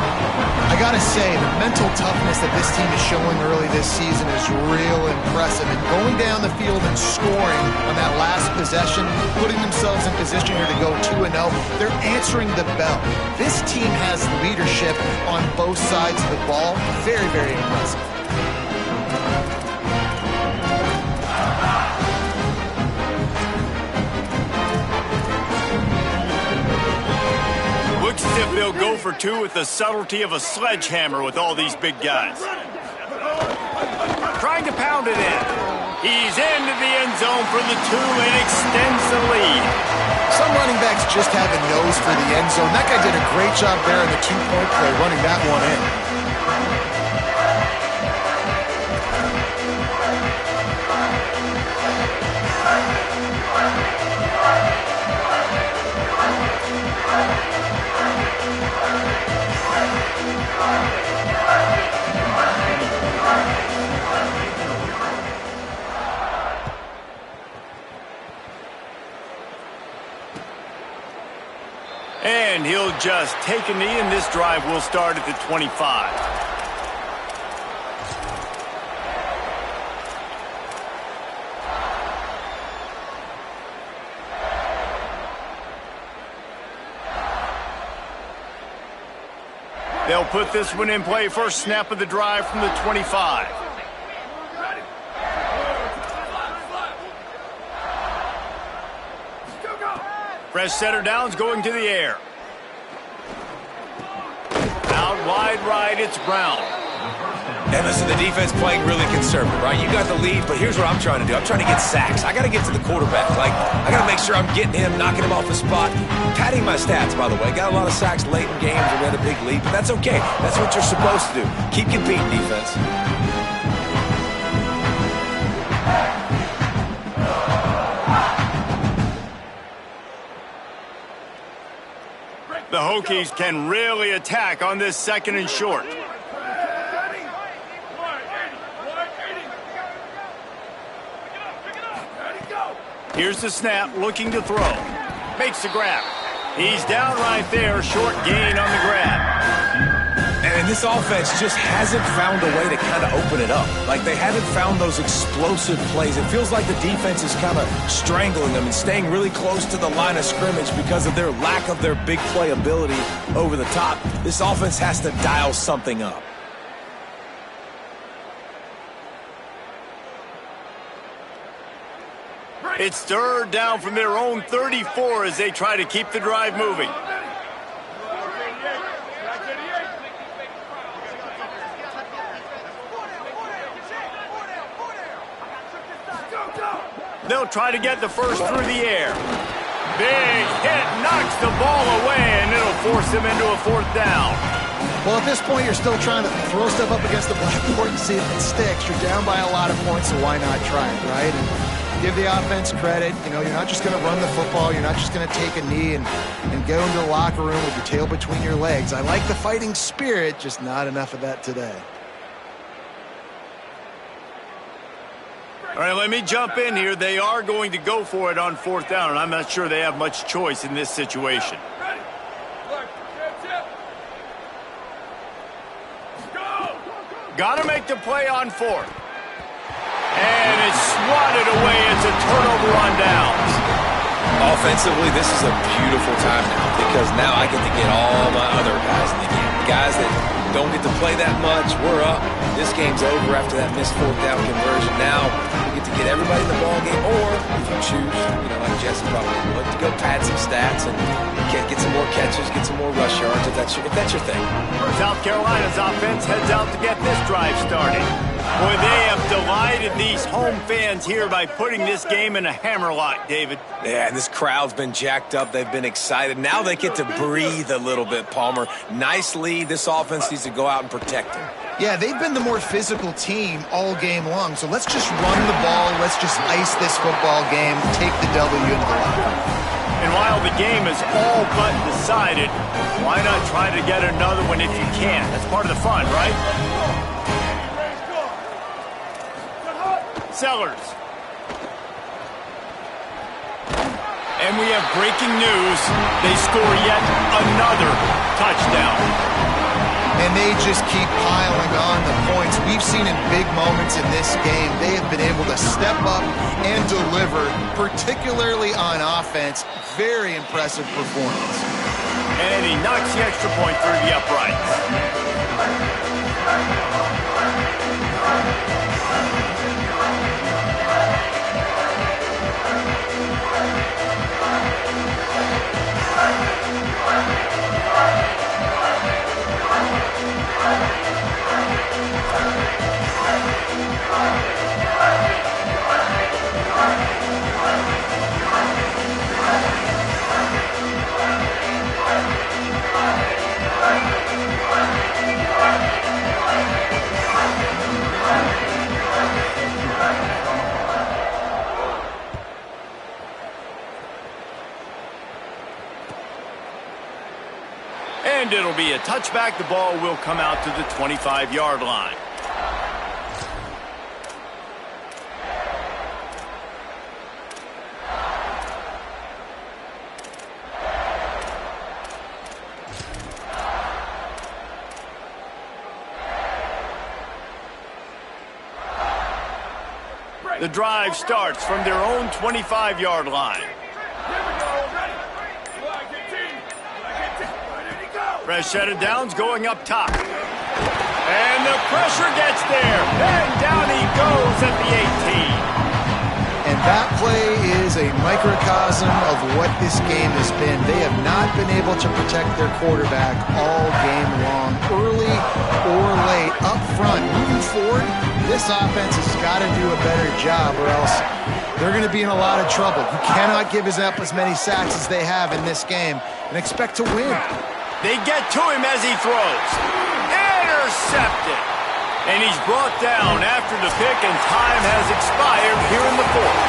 I gotta say, the mental toughness that this team is showing early this season is real impressive. And going down the field and scoring on that last possession, putting themselves in position here to go 2-0, they're answering the bell. This team has leadership on both sides of the ball. Very, very impressive. Looks as if they'll go for 2 with the subtlety of a sledgehammer with all these big guys. Trying to pound it in. He's into the end zone for the 2 and extends the lead. Some running backs just have a nose for the end zone. That guy did a great job there in the 2-point play, running that one in. And he'll just take a knee, and this drive will start at the 25. They'll put this one in play. First snap of the drive from the 25. Fresh setter downs going to the air. Out wide right, it's Brown. And listen, the defense playing really conservative, right? You got the lead, but here's what I'm trying to do. I'm trying to get sacks. I got to get to the quarterback. Like, I got to make sure I'm getting him, knocking him off the spot. Padding my stats, by the way. Got a lot of sacks late in games and we had a big lead, but that's okay. That's what you're supposed to do. Keep competing, defense. The Hokies can really attack on this 2nd and short. Here's the snap, looking to throw. Makes the grab. He's down right there, short gain on the grab. And this offense just hasn't found a way to kind of open it up. Like, they haven't found those explosive plays. It feels like the defense is kind of strangling them and staying really close to the line of scrimmage because of their lack of their big play ability over the top. This offense has to dial something up. It's 3rd down from their own 34 as they try to keep the drive moving. They'll try to get the first through the air. Big hit, knocks the ball away, and it'll force them into a 4th down. Well, at this point, you're still trying to throw stuff up against the blackboard and see if it sticks. You're down by a lot of points, so why not try it, right? And give the offense credit. You know, you're not just going to run the football. You're not just going to take a knee and go into the locker room with your tail between your legs. I like the fighting spirit, just not enough of that today. All right, let me jump in here. They are going to go for it on 4th down, and I'm not sure they have much choice in this situation. Got to make the play on 4th. And it's swatted away. It's a turnover on downs. Offensively, this is a beautiful time now because now I get to get all my other guys in the game. Guys that don't get to play that much, we're up. This game's over after that missed 4th down conversion. Now we get to get everybody in the ball game, or if you choose, like Jesse probably would, to go pad some stats and get some more catches, get some more rush yards if that's your thing. South Carolina's offense heads out to get this drive started. Boy, they have delighted these home fans here by putting this game in a hammerlock, David. Yeah, and this crowd's been jacked up. They've been excited. Now they get to breathe a little bit, Palmer. Nice lead. This offense needs to go out and protect them. Yeah, they've been the more physical team all game long, so let's just run the ball. Let's just ice this football game, take the W into the locker room. And while the game is all but decided, why not try to get another one if you can? That's part of the fun, right? Sellers. And we have breaking news. They score yet another touchdown. And they just keep piling on the points. We've seen in big moments in this game, they have been able to step up and deliver, particularly on offense. Very impressive performance. And he knocks the extra point through the uprights. And it'll be a touchback. The ball will come out to the 25-yard line. The drive starts from their own 25-yard line. Fresh set of downs going up top. And the pressure gets there. And down he goes at the 18. And that play is a microcosm of what this game has been. They have not been able to protect their quarterback all game long, early or late, up front. Moving forward, this offense has got to do a better job or else they're going to be in a lot of trouble. You cannot give up as many sacks as they have in this game and expect to win. They get to him as he throws. Intercepted. And he's brought down after the pick, and time has expired here in the fourth.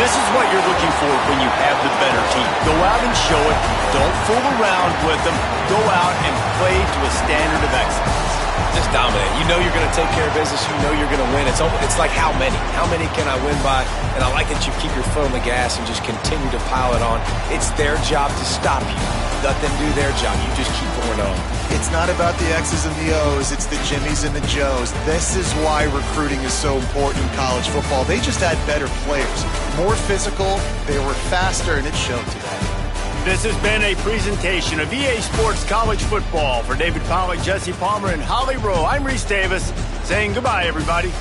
This is what you're looking for when you have the better team. Go out and show it. Don't fool around with them. Go out and play to a standard of excellence. Just dominate. You know you're going to take care of business. You know you're going to win. It's like how many? How many can I win by? And I like that you keep your foot on the gas and just continue to pile it on. It's their job to stop you. Let them do their job. You just keep going on. It's not about the X's and the O's. It's the Jimmies and the Joes. This is why recruiting is so important in college football. They just had better players, more physical, they were faster, and it showed today. This has been a presentation of EA Sports College Football. For David Pollack, Jesse Palmer, and Holly Rowe, I'm Reese Davis saying goodbye, everybody.